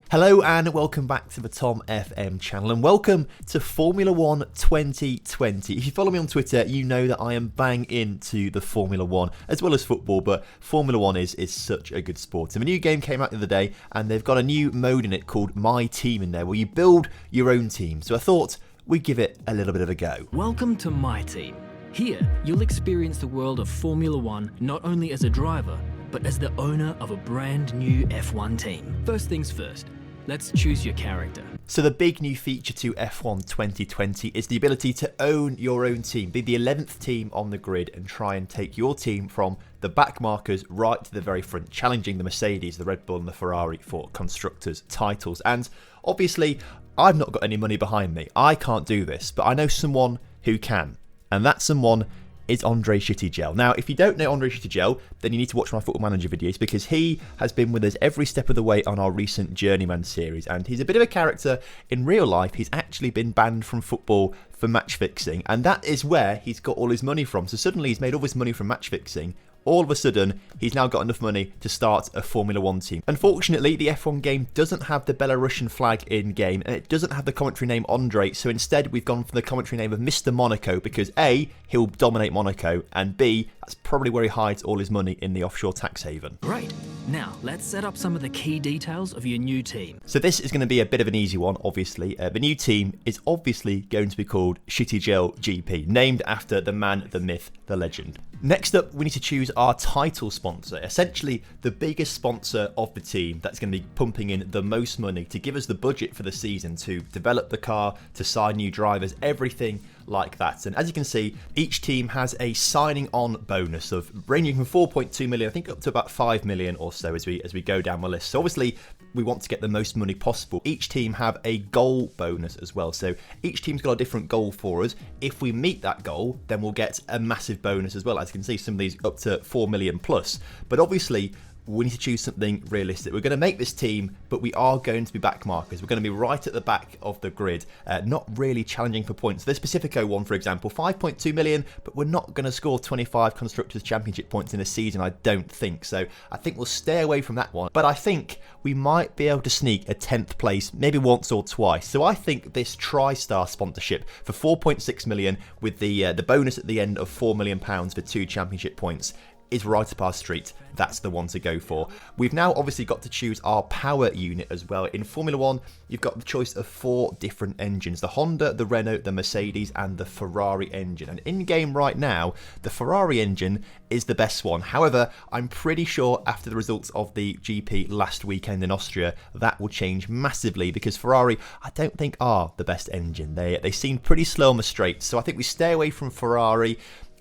Hello and welcome back to the TomFM channel and welcome to Formula 1 2020. If you follow me on Twitter, you know that I am bang into the Formula 1 as well as football, but Formula 1 is such a good sport. And the new game came out the other day and they've got a new mode in it called My Team in there where you build your own team. So I thought we'd give it a little bit of a go. Welcome to My Team. Here, you'll experience the world of Formula 1 not only as a driver, but as the owner of a brand new F1 team. First things first. Let's choose your character. So the big new feature to F1 2020 is the ability to own your own team, be the 11th team on the grid and try and take your team from the back markers right to the very front, challenging the Mercedes, the Red Bull and the Ferrari for constructors' titles. And obviously, I've not got any money behind me. I can't do this, but I know someone who can. And that someone is Shtygel. Now, if you don't know Shtygel, then you need to watch my Football Manager videos because he has been with us every step of the way on our recent Journeyman series, and he's a bit of a character in real life. He's actually been banned from football for match fixing, and that is where he's got all his money from. So suddenly he's made all his money from match fixing. All of a sudden, he's now got enough money to start a Formula 1 team. Unfortunately, the F1 game doesn't have the Belarusian flag in-game, and it doesn't have the commentary name Andre, so instead we've gone for the commentary name of Mr. Monaco, because A, he'll dominate Monaco, and B, that's probably where he hides all his money in the offshore tax haven. Great. Now, let's set up some of the key details of your new team. So this is going to be a bit of an easy one, obviously. The new team is obviously going to be called Shtygel GP, named after the man, the myth, the legend. Next up, we need to choose our title sponsor, essentially the biggest sponsor of the team that's going to be pumping in the most money to give us the budget for the season to develop the car, to sign new drivers, everything like that. And as you can see, each team has a signing on bonus of ranging from 4.2 million, I think up to about 5 million or so as we go down the list. So obviously we want to get the most money possible. Each team have a goal bonus as well. So each team's got a different goal for us. If we meet that goal, then we'll get a massive bonus as well. As you can see, some of these up to 4 million plus. But obviously, we need to choose something realistic. We're going to make this team, but we are going to be back markers. We're going to be right at the back of the grid, not really challenging for points. This Pacifico one, for example, 5.2 million, but we're not going to score 25 Constructors' Championship points in a season, I don't think. So I think we'll stay away from that one. But I think we might be able to sneak a 10th place, maybe once or twice. So I think this TriStar sponsorship for 4.6 million with the bonus at the end of £4 million for 2 championship points is right up our street. That's the one to go for. We've now obviously got to choose our power unit as well. In Formula 1, you've got the choice of 4 different engines. The Honda, the Renault, the Mercedes and the Ferrari engine. And in-game right now, the Ferrari engine is the best one. However, I'm pretty sure after the results of the GP last weekend in Austria, that will change massively because Ferrari, I don't think, are the best engine. They seem pretty slow on the straights. So I think we stay away from Ferrari.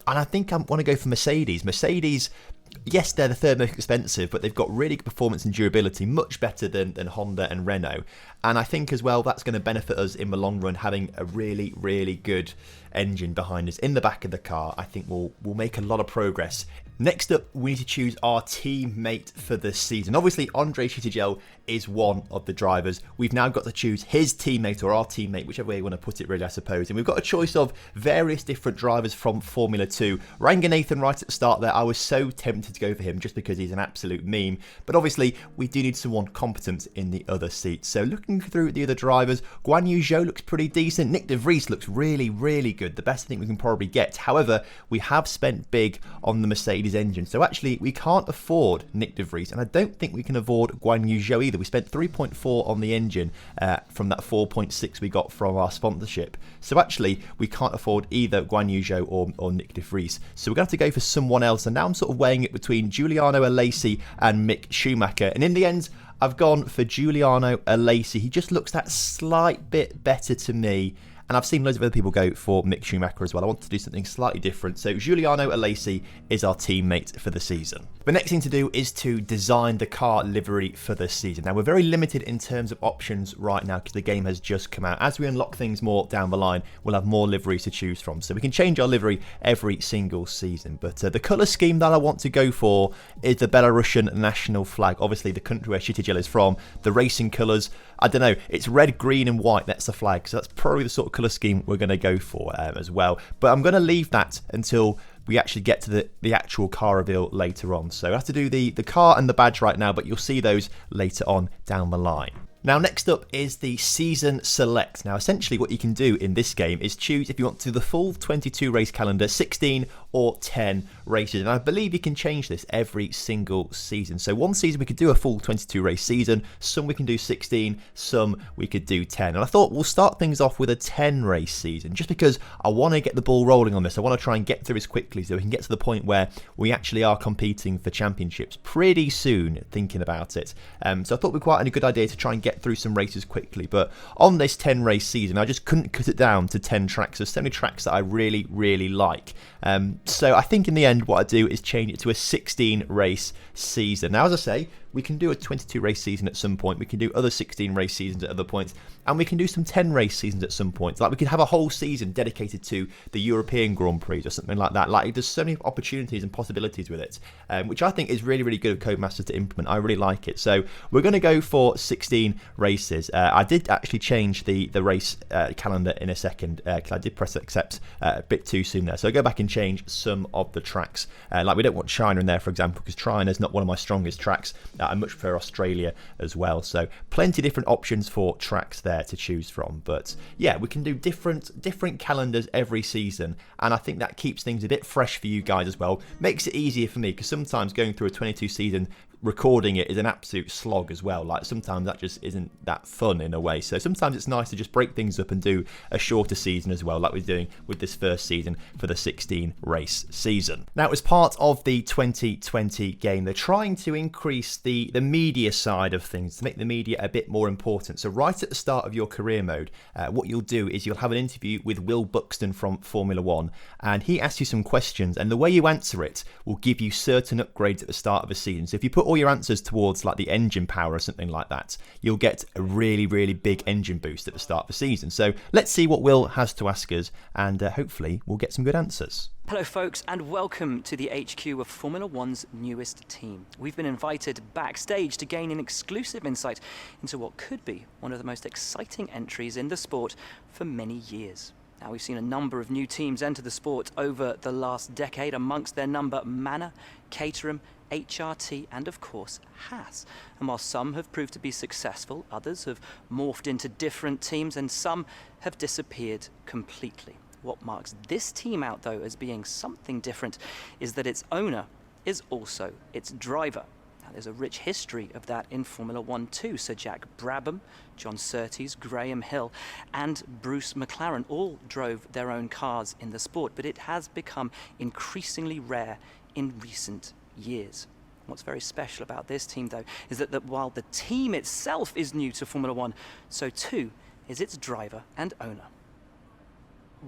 And I think I want to go for Mercedes. Mercedes, yes, they're the third most expensive, but they've got really good performance and durability, much better than Honda and Renault. And I think as well, that's going to benefit us in the long run, having a really, really good engine behind us in the back of the car. I think we'll make a lot of progress. Next up, we need to choose our teammate for the season. Obviously, Shtygel is one of the drivers. We've now got to choose his teammate or our teammate, whichever way you want to put it really, I suppose. And we've got a choice of various different drivers from Formula 2. Ranganathan right at the start there, I was so tempted to go for him just because he's an absolute meme. But obviously, we do need someone competent in the other seats. So looking through the other drivers, Guan Yu Zhou looks pretty decent. Nick de Vries looks really, really good. The best I think we can probably get. However, we have spent big on the Mercedes engine. So actually, we can't afford Nick de Vries, and I don't think we can afford Guan Yu Zhou either. We spent 3.4 on the engine from that 4.6 we got from our sponsorship. So actually, we can't afford either Guan Yu Zhou or Nick de Vries. So we're going to have to go for someone else. And now I'm sort of weighing it between Giuliano Alesi and Mick Schumacher. And in the end, I've gone for Giuliano Alesi. He just looks that slight bit better to me. And I've seen loads of other people go for Mick Schumacher as well. I want to do something slightly different. So Giuliano Alesi is our teammate for the season. The next thing to do is to design the car livery for the season. Now, we're very limited in terms of options right now because the game has just come out. As we unlock things more down the line, we'll have more liveries to choose from. So we can change our livery every single season. But the colour scheme that I want to go for is the Belarusian national flag. Obviously, the country where Shtygel is from. The racing colours, I don't know, it's red, green and white. That's the flag. So that's probably the sort of colour scheme we're going to go for as well. But I'm going to leave that until we actually get to the actual car reveal later on. So I have to do the car and the badge right now, but you'll see those later on down the line. Now, next up is the Season Select. Now, essentially what you can do in this game is choose if you want to do the full 22 race calendar, 16 or 10 races. And I believe you can change this every single season. So one season we could do a full 22 race season, some we can do 16, some we could do 10. And I thought we'll start things off with a 10 race season, just because I want to get the ball rolling on this. I want to try and get through as quickly so we can get to the point where we actually are competing for championships pretty soon, thinking about it. So I thought it would be quite a good idea to try and get through some races quickly. But on this 10 race season, I just couldn't cut it down to 10 tracks. There's so many tracks that I really, really like. So I think in the end what I do is change it to a 16 race season. Now, as I say, we can do a 22 race season at some point, we can do other 16 race seasons at other points, and we can do some 10 race seasons at some points. Like we could have a whole season dedicated to the European Grand Prix or something like that. Like there's so many opportunities and possibilities with it, which I think is really, really good of Codemasters to implement. I really like it. So we're going to go for 16 races. I did actually change the race calendar in a second because I did press accept a bit too soon there. So I'll go back and change some of the tracks. Like we don't want China in there, for example, because China is not one of my strongest tracks. I much prefer Australia as well. So plenty of different options for tracks there to choose from. But yeah, we can do different calendars every season, and I think that keeps things a bit fresh for you guys as well. Makes it easier for me, because sometimes going through a 22 season recording it is an absolute slog as well. Like sometimes that just isn't that fun in a way. So sometimes it's nice to just break things up and do a shorter season as well, like we're doing with this first season for the 16 race season. Now, as part of the 2020 game, they're trying to increase the media side of things, to make the media a bit more important. So right at the start of your career mode, what you'll do is you'll have an interview with Will Buxton from Formula One, and he asks you some questions, and the way you answer it will give you certain upgrades at the start of a season. So if you put all your answers towards like the engine power or something like that, you'll get a really, really big engine boost at the start of the season. So let's see what Will has to ask us, and hopefully we'll get some good answers. Hello folks, and welcome to the HQ of Formula One's newest team. We've been invited backstage to gain an exclusive insight into what could be one of the most exciting entries in the sport for many years. Now, we've seen a number of new teams enter the sport over the last decade, amongst their number Manor, Caterham, HRT and of course Haas. And while some have proved to be successful, others have morphed into different teams and some have disappeared completely. What marks this team out though as being something different is that its owner is also its driver. Now, there's a rich history of that in Formula One too. Sir Jack Brabham, John Surtees, Graham Hill and Bruce McLaren all drove their own cars in the sport, but it has become increasingly rare in recent years. What's very special about this team though is that while the team itself is new to Formula One, so too is its driver and owner.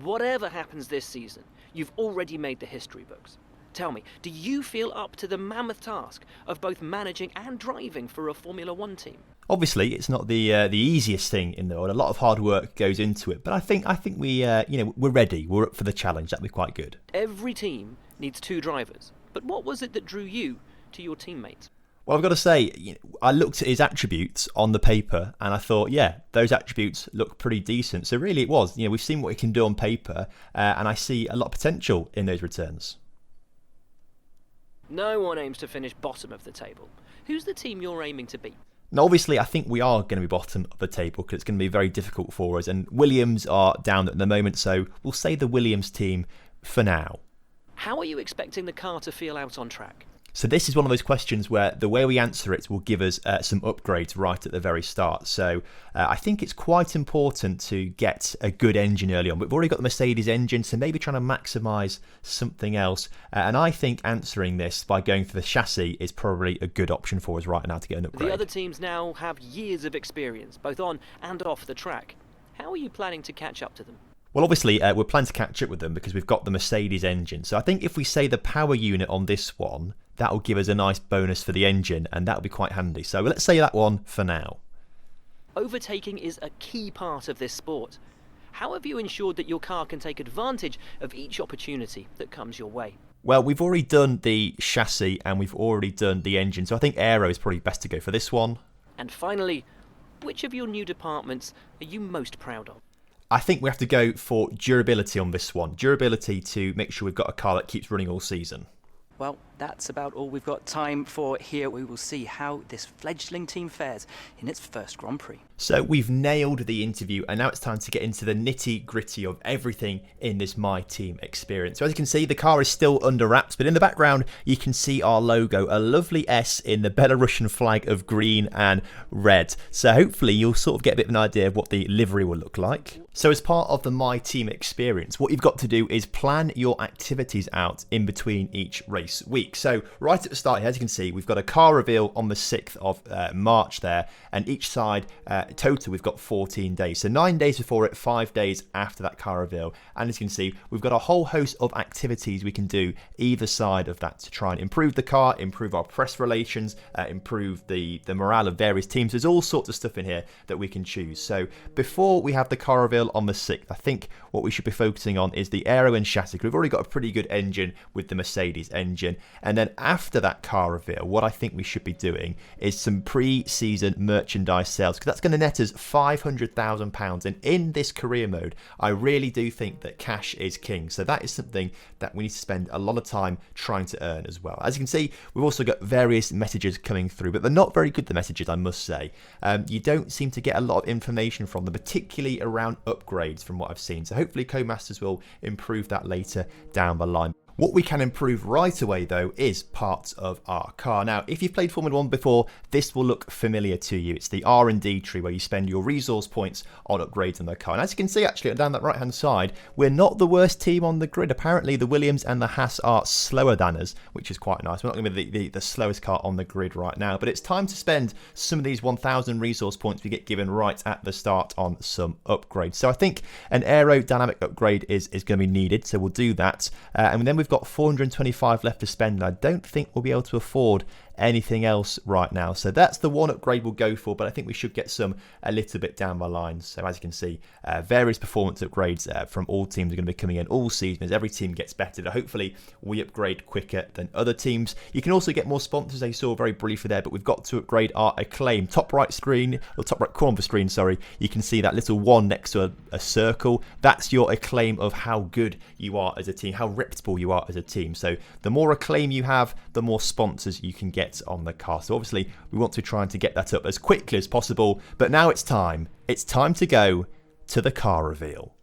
Whatever happens this season, you've already made the history books. Tell me, do you feel up to the mammoth task of both managing and driving for a Formula One team? Obviously, it's not the easiest thing in the world. A lot of hard work goes into it, but I think we we're ready. We're up for the challenge. That'd be quite good. Every team needs two drivers, but what was it that drew you to your teammates? Well, I've got to say, I looked at his attributes on the paper and I thought, yeah, those attributes look pretty decent. So really it was, we've seen what he can do on paper and I see a lot of potential in those returns. No one aims to finish bottom of the table. Who's the team you're aiming to beat? Now, obviously, I think we are going to be bottom of the table because it's going to be very difficult for us. And Williams are down at the moment, so we'll say the Williams team for now. How are you expecting the car to feel out on track? So this is one of those questions where the way we answer it will give us some upgrades right at the very start. So I think it's quite important to get a good engine early on. We've already got the Mercedes engine, so maybe trying to maximise something else. And I think answering this by going for the chassis is probably a good option for us right now to get an upgrade. The other teams now have years of experience, both on and off the track. How are you planning to catch up to them? Well, obviously, we're planning to catch up with them because we've got the Mercedes engine. So I think if we say the power unit on this one, that will give us a nice bonus for the engine, and that will be quite handy. So let's say that one for now. Overtaking is a key part of this sport. How have you ensured that your car can take advantage of each opportunity that comes your way? Well, we've already done the chassis and we've already done the engine, so I think aero is probably best to go for this one. And finally, which of your new departments are you most proud of? I think we have to go for durability on this one. Durability to make sure we've got a car that keeps running all season. Well, that's about all we've got time for here. We will see how this fledgling team fares in its first Grand Prix. So we've nailed the interview, and now it's time to get into the nitty gritty of everything in this My Team experience. So as you can see, the car is still under wraps, but in the background you can see our logo, a lovely S in the Belarusian flag of green and red. So hopefully you'll sort of get a bit of an idea of what the livery will look like. So as part of the My Team experience, what you've got to do is plan your activities out in between each race week. So right at the start here, as you can see, we've got a car reveal on the 6th of March there, and each side total we've got 14 days. So 9 days before it, 5 days after that car reveal. And as you can see, we've got a whole host of activities we can do either side of that to try and improve the car, improve our press relations, improve the morale of various teams. There's all sorts of stuff in here that we can choose. So before we have the car reveal on the 6th, I think what we should be focusing on is the aero and chassis. We've already got a pretty good engine with the Mercedes engine. And then after that car reveal, what I think we should be doing is some pre-season merchandise sales, because that's going to net us £500,000. And in this career mode, I really do think that cash is king. So that is something that we need to spend a lot of time trying to earn as well. As you can see, we've also got various messages coming through, but they're not very good, the messages, I must say. You don't seem to get a lot of information from them, particularly around upgrades from what I've seen. So hopefully Codemasters will improve that later down the line. What we can improve right away, though, is parts of our car. Now, if you've played Formula 1 before, this will look familiar to you. It's the R&D tree where you spend your resource points on upgrades on the car. And as you can see, actually, down that right-hand side, we're not the worst team on the grid. Apparently, the Williams and the Haas are slower than us, which is quite nice. We're not going to be the slowest car on the grid right now, but it's time to spend some of these 1,000 resource points we get given right at the start on some upgrades. So I think an aerodynamic upgrade is going to be needed, so we'll do that. And then we've got 425 left to spend, and I don't think we'll be able to afford anything else right now. So that's the one upgrade we'll go for, but I think we should get some a little bit down the line. So as you can see, various performance upgrades from all teams are going to be coming in all season as every team gets better. Hopefully we upgrade quicker than other teams. You can also get more sponsors, I saw very briefly there, but we've got to upgrade our acclaim. Top right screen, or top right corner of the screen, sorry, you can see that little one next to a circle. That's your acclaim of how good you are as a team, how reputable you are as a team. So the more acclaim you have, the more sponsors you can get on the car. So obviously we want to try and to get that up as quickly as possible, but now it's time to go to the car reveal.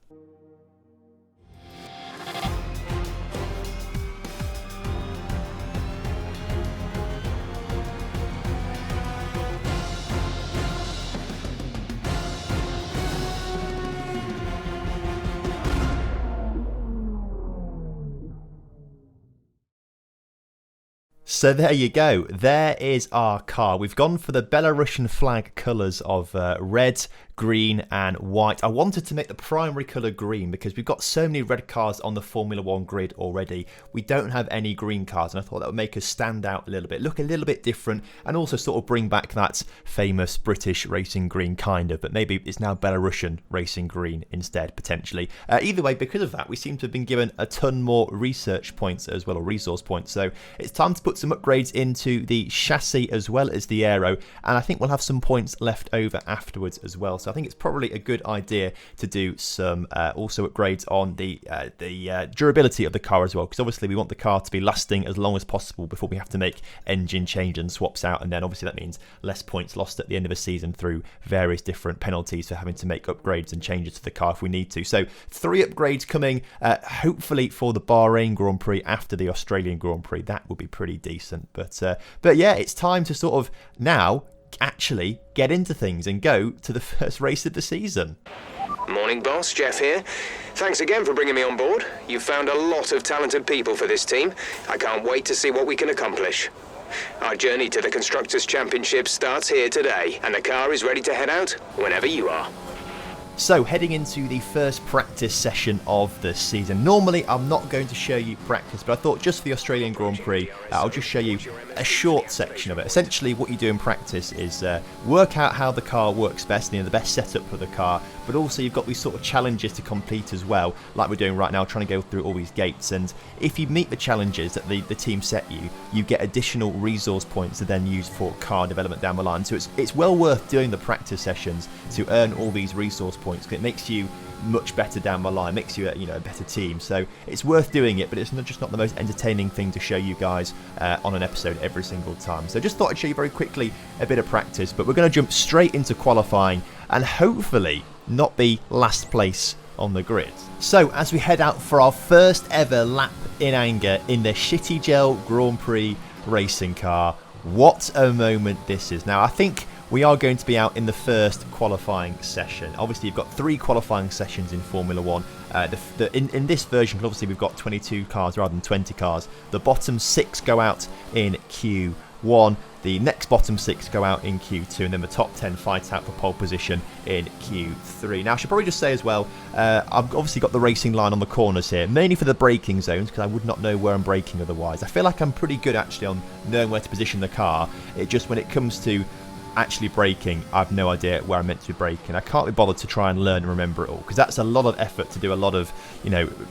So there you go. There is our car. We've gone for the Belarusian flag colours of red, green and white. I wanted to make the primary colour green because we've got so many red cars on the Formula 1 grid already. We don't have any green cars, and I thought that would make us stand out a little bit, look a little bit different, and also sort of bring back that famous British racing green kind of, but maybe it's now Belarusian racing green instead, potentially. Either way, because of that, we seem to have been given a ton more research points as well, or resource points. So it's time to put some upgrades into the chassis as well as the aero, and I think we'll have some points left over afterwards as well. So I think it's probably a good idea to do some also upgrades on the durability of the car as well, because obviously we want the car to be lasting as long as possible before we have to make engine change and swaps out, and then obviously that means less points lost at the end of the season through various different penalties for having to make upgrades and changes to the car if we need to. So 3 upgrades coming hopefully for the Bahrain Grand Prix after the Australian Grand Prix. That would be pretty decent, but yeah, it's time to sort of now actually get into things and go to the first race of the season. Morning boss, Jeff here. Thanks again for bringing me on board. You've found a lot of talented people for this team. I can't wait to see what we can accomplish. Our journey to the Constructors' Championship starts here today, and the car is ready to head out whenever you are. So heading into the first practice session of the season. Normally I'm not going to show you practice, but I thought just for the Australian Grand Prix I'll just show you a short section of it. Essentially what you do in practice is work out how the car works best, the best setup for the car, but also you've got these sort of challenges to complete as well, like we're doing right now, trying to go through all these gates. And if you meet the challenges that the team set you, you get additional resource points to then use for car development down the line. So it's well worth doing the practice sessions to earn all these resource points, because it makes you much better down the line, makes you a better team. So it's worth doing it, but it's just not the most entertaining thing to show you guys on an episode every single time. So just thought I'd show you very quickly a bit of practice, but we're going to jump straight into qualifying and hopefully not be last place on the grid. So as we head out for our first ever lap in anger in the Shtygel Grand Prix racing car, what a moment this is. Now I think we are going to be out in the first qualifying session. Obviously, you've got 3 qualifying sessions in Formula 1. In this version, obviously, we've got 22 cars rather than 20 cars. The bottom 6 go out in Q1. The next bottom 6 go out in Q2. And then the top 10 fight out for pole position in Q3. Now, I should probably just say as well, I've obviously got the racing line on the corners here, mainly for the braking zones, because I would not know where I'm braking otherwise. I feel like I'm pretty good, actually, on knowing where to position the car. It just, when it comes to actually braking, I've no idea where I'm meant to be braking. I can't be bothered to try and learn and remember it all, because that's a lot of effort to do a lot of,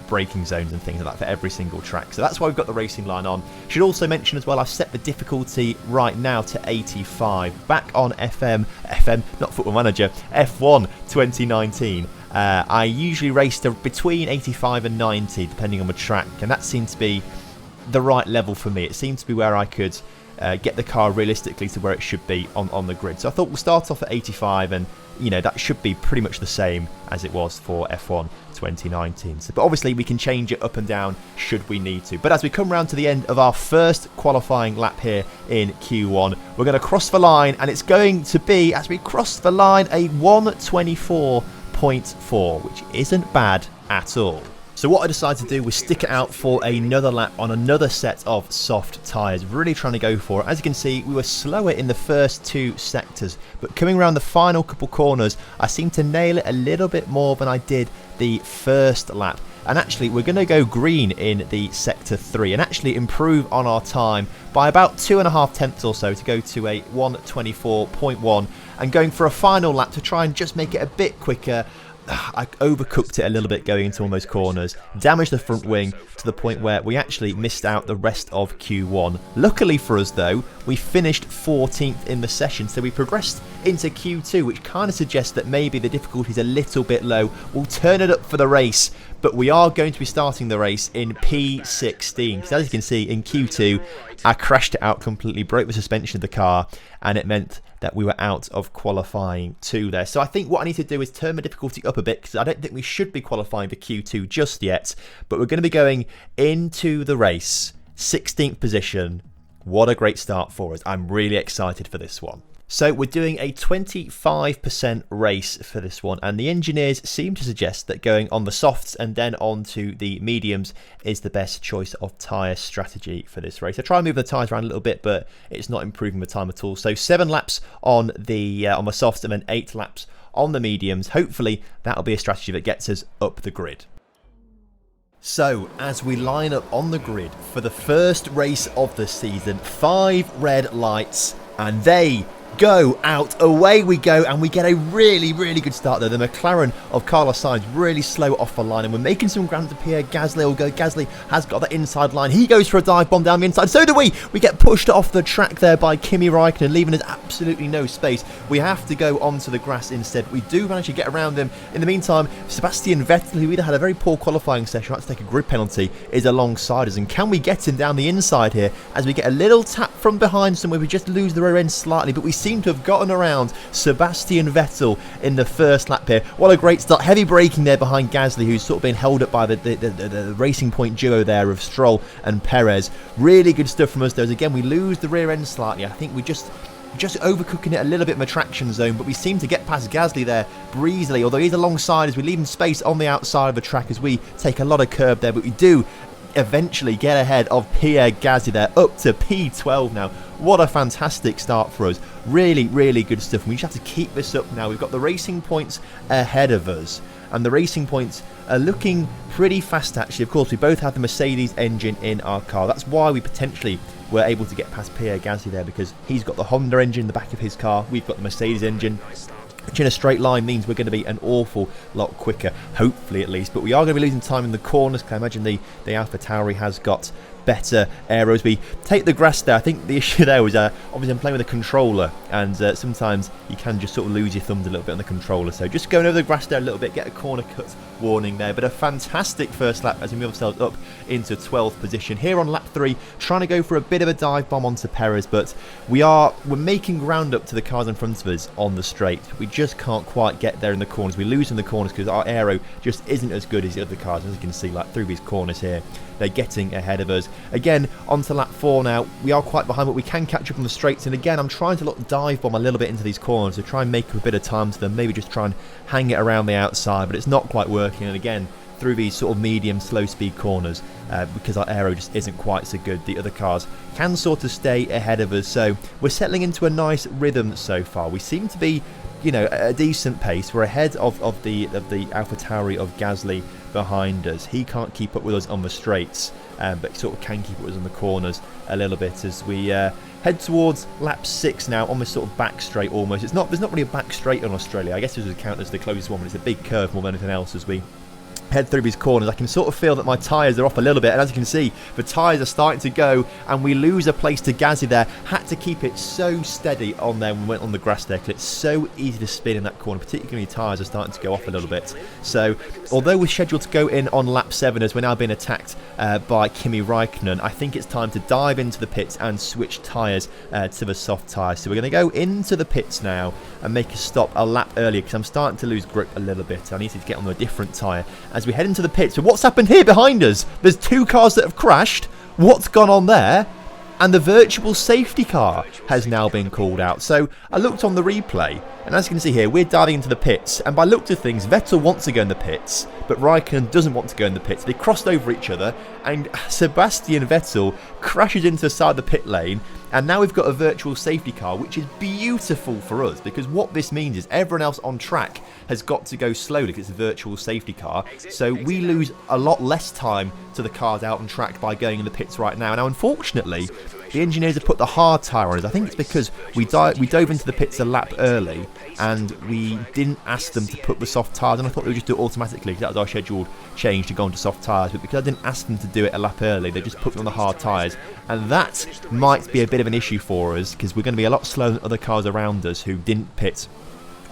braking zones and things like that for every single track. So that's why we've got the racing line on. Should also mention as well, I've set the difficulty right now to 85. Back on FM, not Football Manager, F1 2019. I usually race between 85 and 90, depending on the track, and that seemed to be the right level for me. It seemed to be where I could get the car realistically to where it should be on the grid. So I thought we'll start off at 85, and that should be pretty much the same as it was for F1 2019. So, but obviously we can change it up and down should we need to. But as we come round to the end of our first qualifying lap here in Q1, we're going to cross the line, and it's going to be, as we cross the line, a 1:24.4, which isn't bad at all. So what I decided to do was stick it out for another lap on another set of soft tyres, really trying to go for it. As you can see, we were slower in the first 2 sectors, but coming around the final couple corners, I seemed to nail it a little bit more than I did the first lap. And actually, we're going to go green in the sector 3 and actually improve on our time by about 2.5 tenths or so to go to a 1:24.1, and going for a final lap to try and just make it a bit quicker. I overcooked it a little bit going into all those corners, damaged the front wing to the point where we actually missed out the rest of Q1. Luckily for us though, we finished 14th in the session, so we progressed into Q2, which kind of suggests that maybe the difficulty is a little bit low. We'll turn it up for the race, but we are going to be starting the race in P16, because as you can see in Q2, I crashed it out completely, broke the suspension of the car, and it meant that we were out of qualifying 2 there. So I think what I need to do is turn the difficulty up a bit, because I don't think we should be qualifying for Q2 just yet, but we're going to be going into the race 16th position. What a great start for us. I'm really excited for this one. So we're doing a 25% race for this one, and the engineers seem to suggest that going on the softs and then on to the mediums is the best choice of tyre strategy for this race. I try and move the tyres around a little bit, but it's not improving the time at all. So 7 laps on the softs and then 8 laps on the mediums. Hopefully that'll be a strategy that gets us up the grid. So, as we line up on the grid for the first race of the season, 5 red lights, and they go out. Away we go, and we get a really good start there. The McLaren of Carlos Sainz really slow off the line, and we're making some ground to Pierre Gasly. Gasly has got that inside line. He goes for a dive bomb down the inside. So do we. We get pushed off the track there by Kimi Räikkönen, leaving us absolutely no space. We have to go onto the grass instead. We do manage to get around him. In the meantime, Sebastian Vettel, who either had a very poor qualifying session or had to take a grid penalty, is alongside us. And can we get him down the inside here as we get a little tap from behind somewhere? We just lose the rear end slightly, but we seem to have gotten around Sebastian Vettel in the first lap here. What a great start. Heavy braking there behind Gasly, who's sort of been held up by the Racing Point duo there of Stroll and Perez. Really good stuff from us, though. As again, we lose the rear end slightly. I think we just overcooking it a little bit in the traction zone, but we seem to get past Gasly there breezily, although he's alongside us. We leave him space on the outside of the track as we take a lot of curb there, but we do eventually get ahead of Pierre Gasly there, up to P12 now. What a fantastic start for us. Really good stuff. And we just have to keep this up now. We've got the Racing Points ahead of us, and the Racing Points are looking pretty fast actually. Of course, we both have the Mercedes engine in our car. That's why we potentially were able to get past Pierre Gasly there, because he's got the Honda engine in the back of his car. We've got the Mercedes engine, which in a straight line means we're going to be an awful lot quicker, hopefully at least. But we are going to be losing time in the corners, because I imagine the AlphaTauri has got better aero as we take the grass there. I think the issue there was obviously I'm playing with a controller, and sometimes you can just sort of lose your thumbs a little bit on the controller. So just going over the grass there a little bit, get a corner cut warning there. But a fantastic first lap as we move ourselves up into 12th position. Here on lap 3, trying to go for a bit of a dive bomb onto Perez, but we're making ground up to the cars in front of us on the straight. We just can't quite get there in the corners. We lose in the corners because our aero just isn't as good as the other cars. As you can see, like through these corners here, they're getting ahead of us. Again, onto lap 4 now. We are quite behind, but we can catch up on the straights. And again, I'm trying to dive bomb a little bit into these corners to try and make up a bit of time to them. Maybe just try and hang it around the outside, but it's not quite working. And again, through these sort of medium slow speed corners, because our aero just isn't quite so good, the other cars can sort of stay ahead of us. So we're settling into a nice rhythm so far. We seem to be, you know, at a decent pace. We're ahead of the AlphaTauri of Gasly behind us. He can't keep up with us on the straights, but sort of can keep up with us on the corners a little bit as we head towards lap 6 now on this sort of back straight almost. There's not really a back straight in Australia. I guess this would count as the closest one, but it's a big curve more than anything else as we head through these corners. I can sort of feel that my tyres are off a little bit, and as you can see, the tyres are starting to go, and we lose a place to Gazzy there. Had to keep it so steady on there when we went on the grass there, because it's so easy to spin in that corner, particularly when your tyres are starting to go off a little bit. So although we're scheduled to go in on lap 7 as we're now being attacked by Kimi Räikkönen, I think it's time to dive into the pits and switch tyres to the soft tyres. So we're going to go into the pits now and make a stop a lap earlier, because I'm starting to lose grip a little bit. I need to get on a different tyre as we head into the pits. So what's happened here behind us? There's 2 cars that have crashed. What's gone on there? And the virtual safety car has now been called out. So I looked on the replay, and as you can see here, we're diving into the pits, and by look of things, Vettel wants to go in the pits, but Raikkonen doesn't want to go in the pits. They crossed over each other, and Sebastian Vettel crashes into the side of the pit lane, and now we've got a virtual safety car, which is beautiful for us, because what this means is everyone else on track has got to go slowly because it's a virtual safety car. So we lose a lot less time to the cars out on track by going in the pits right now. Now, unfortunately, the engineers have put the hard tyre on us. I think it's because we dove into the pits a lap early, and we didn't ask them to put the soft tyres, and I thought they would just do it automatically because that was our scheduled change to go onto soft tyres. But because I didn't ask them to do it a lap early, they just put me on the hard tyres, and that might be a bit of an issue for us because we're going to be a lot slower than other cars around us who didn't pit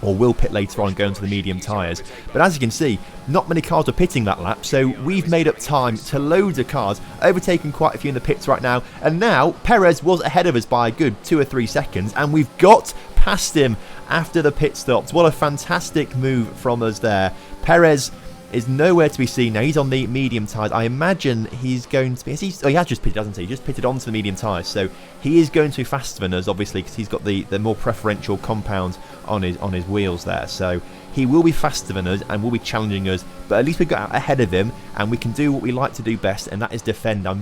or will pit later on going to the medium tyres. But as you can see, not many cars are pitting that lap, so we've made up time to loads of cars, overtaking quite a few in the pits right now, and now Perez was ahead of us by a good 2 or 3 seconds, and we've got past him after the pit stops. What a fantastic move from us there. Perez is nowhere to be seen now. He's on the medium tyres. I imagine he's going to be... he has just pitted, hasn't he? He just pitted onto the medium tyres. So he is going to be faster than us, obviously, because he's got the more preferential compound on his wheels there. So he will be faster than us and will be challenging us. But at least we got out ahead of him, and we can do what we like to do best, and that is defend. I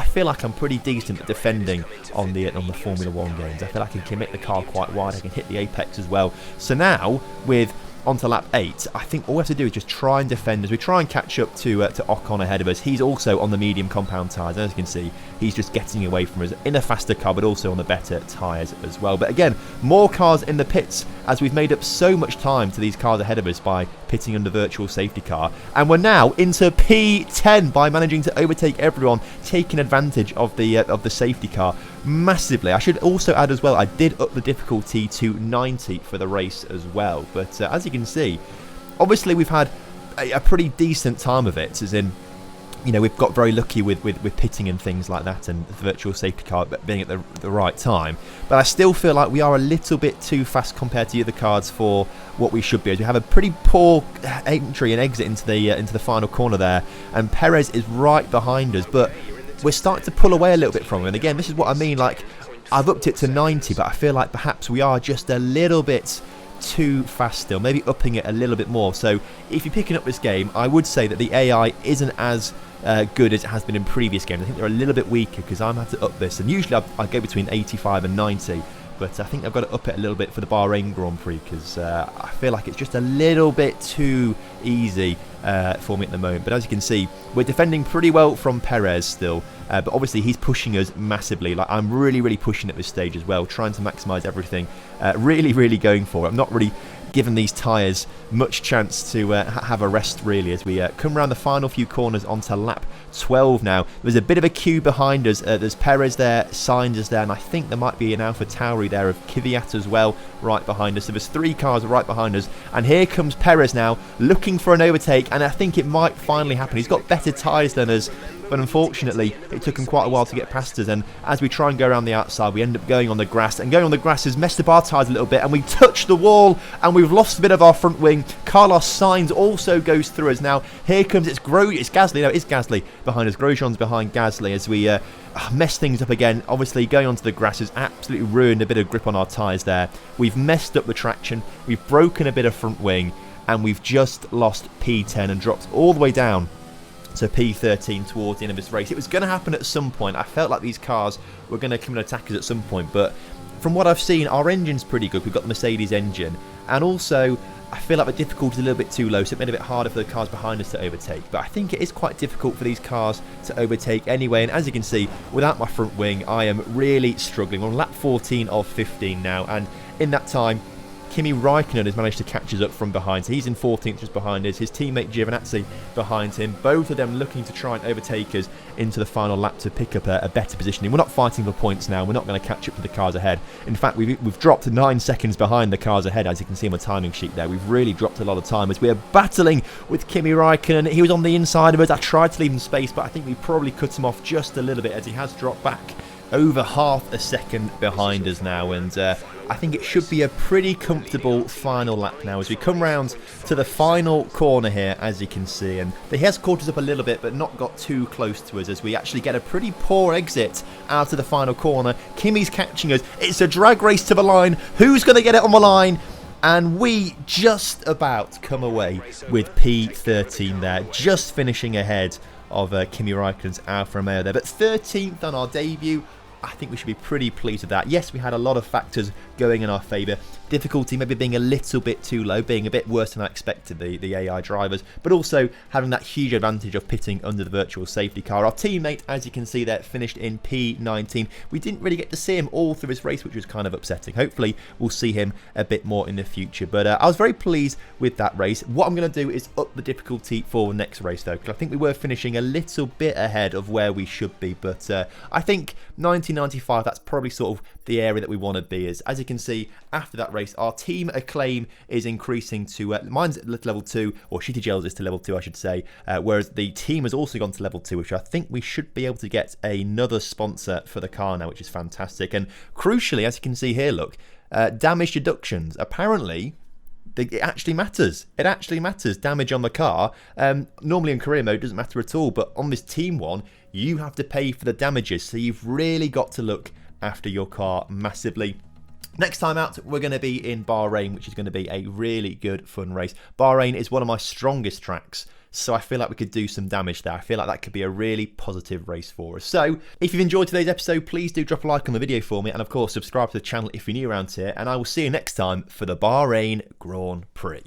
feel like I'm pretty decent at defending on the Formula 1 games. I feel like I can commit the car quite wide. I can hit the apex as well. So now, with onto lap 8, I think all we have to do is just try and defend as we try and catch up to Ocon ahead of us. He's also on the medium compound tyres, and as you can see, he's just getting away from us in a faster car, but also on the better tyres as well. But again, more cars in the pits as we've made up so much time to these cars ahead of us by pitting under virtual safety car, and we're now into P10 by managing to overtake everyone, taking advantage of the safety car massively. I should also add as well, I did up the difficulty to 90 for the race as well, but as you can see, obviously we've had a pretty decent time of it, as in, you know, we've got very lucky with pitting and things like that, and the virtual safety car being at the right time. But I still feel like we are a little bit too fast compared to the other cars for what we should be, as we have a pretty poor entry and exit into the final corner there, and Perez is right behind us, but we're starting to pull away a little bit from him. And again, this is what I mean, like, I've upped it to 90, but I feel like perhaps we are just a little bit too fast still, maybe upping it a little bit more. So if you're picking up this game, I would say that the AI isn't as good as it has been in previous games. I think they're a little bit weaker because I'm having to up this, and usually I go between 85 and 90, but I think I've got to up it a little bit for the Bahrain Grand Prix because I feel like it's just a little bit too easy for me at the moment. But as you can see, we're defending pretty well from Perez still, but obviously he's pushing us massively. Like, I'm really pushing at this stage as well, trying to maximise everything, really going for it. I'm not really giving these tyres much chance to have a rest really as we come around the final few corners onto lap 12 now. There's a bit of a queue behind us. There's Perez there, Sainz is there, and I think there might be an AlphaTauri there of Kvyat as well right behind us. So there's 3 cars right behind us, and here comes Perez now looking for an overtake, and I think it might finally happen. He's got better tyres than us, but unfortunately it took him quite a while to get past us, and as we try and go around the outside we end up going on the grass, and going on the grass has messed up our tyres a little bit, and we touch the wall and we've lost a bit of our front wing. Carlos Sainz also goes through us. Now here comes it's Gasly behind us. Grosjean's behind Gasly as we mess things up again. Obviously going onto the grass has absolutely ruined a bit of grip on our tyres there. We've messed up the traction, we've broken a bit of front wing, and we've just lost P10 and dropped all the way down to P13 towards the end of this race. It was going to happen at some point. I felt like these cars were going to come and attack us at some point, but from what I've seen, our engine's pretty good. We've got the Mercedes engine, and also I feel like the difficulty is a little bit too low, so it made it a bit harder for the cars behind us to overtake. But I think it is quite difficult for these cars to overtake anyway, and as you can see, without my front wing, I am really struggling. We're on lap 14 of 15 now, and in that time, Kimi Raikkonen has managed to catch us up from behind. So he's in 14th just behind us. His teammate Giovinazzi behind him. Both of them looking to try and overtake us into the final lap to pick up a better positioning. We're not fighting for points now. We're not going to catch up to the cars ahead. In fact, we've dropped 9 seconds behind the cars ahead, as you can see on the timing sheet there. We've really dropped a lot of time as we are battling with Kimi Raikkonen. He was on the inside of us. I tried to leave him space, but I think we probably cut him off just a little bit as he has dropped back over half a second behind us now, and I think it should be a pretty comfortable final lap now as we come round to the final corner here, as you can see, and he has caught us up a little bit but not got too close to us as we actually get a pretty poor exit out of the final corner. Kimi's catching us. It's a drag race to the line. Who's going to get it on the line? And we just about come away with P13 there, just finishing ahead of Kimi Raikkonen's Alfa Romeo there, but 13th on our debut. I think we should be pretty pleased with that. Yes, we had a lot of factors going in our favour. Difficulty maybe being a little bit too low, being a bit worse than I expected, the AI drivers, but also having that huge advantage of pitting under the virtual safety car. Our teammate, as you can see there, finished in P19. We didn't really get to see him all through his race, which was kind of upsetting. Hopefully, we'll see him a bit more in the future, but I was very pleased with that race. What I'm going to do is up the difficulty for the next race, though, because I think we were finishing a little bit ahead of where we should be, but I think 1995, that's probably sort of the area that we want to be. As you can see, after that race, our team acclaim is increasing to mine's at level 2, or Shtygel is to level 2, I should say, whereas the team has also gone to level 2, which I think we should be able to get another sponsor for the car now, which is fantastic. And crucially, as you can see here, look, damage deductions. Apparently, it actually matters. It actually matters, damage on the car. Normally in career mode, it doesn't matter at all, but on this team one, you have to pay for the damages, so you've really got to look after your car massively. Next time out, we're going to be in Bahrain, which is going to be a really good, fun race. Bahrain is one of my strongest tracks, so I feel like we could do some damage there. I feel like that could be a really positive race for us. So, if you've enjoyed today's episode, please do drop a like on the video for me, and of course, subscribe to the channel if you're new around here, and I will see you next time for the Bahrain Grand Prix.